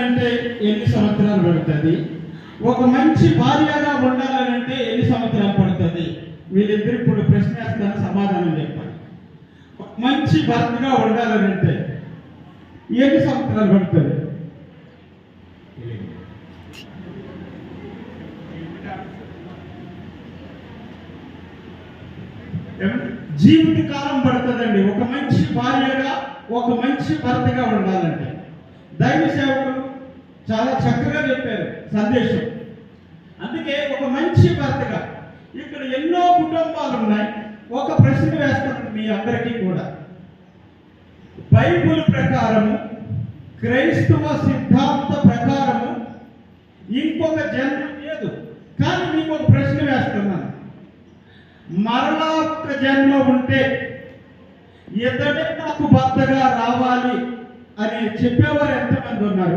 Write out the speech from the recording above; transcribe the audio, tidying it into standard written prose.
అంటే ఎన్ని సంవత్సరాలు పడుతుంది? ఒక మంచి భార్యగా ఉండాలంటే ఎన్ని సంవత్సరాలు పడుతుంది? వీళ్ళిద్దరు ఇప్పుడు ప్రశ్న వేస్తాను, సమాధానం చెప్పాలి. ఒక మంచి భర్తగా ఉండాలంటే ఎన్ని సంవత్సరాలు పడుతుంది? జీవితకాలం పడుతుందండి ఒక మంచి భార్యగా, ఒక మంచి భర్తగా ఉండాలంటే. దైవ సేవకులు చాలా చక్కగా చెప్పారు సందేశం. అందుకే ఒక మంచి భర్తగా ఇక్కడ ఎన్నో కుటుంబాలు ఉన్నాయి. ఒక ప్రశ్న వేస్తాను మీ అందరికీ కూడా. బైబిల్ ప్రకారము, క్రైస్తవ సిద్ధాంత ప్రకారము ఇంకొక జన్మ లేదు. కానీ మీకు ఒక ప్రశ్న వేస్తున్నాను. మరలా ఒక జన్మ ఉంటే ఇతడే నాకు భర్తగా రావాలి అని చెప్పేవారు ఎంతమంది ఉన్నారు?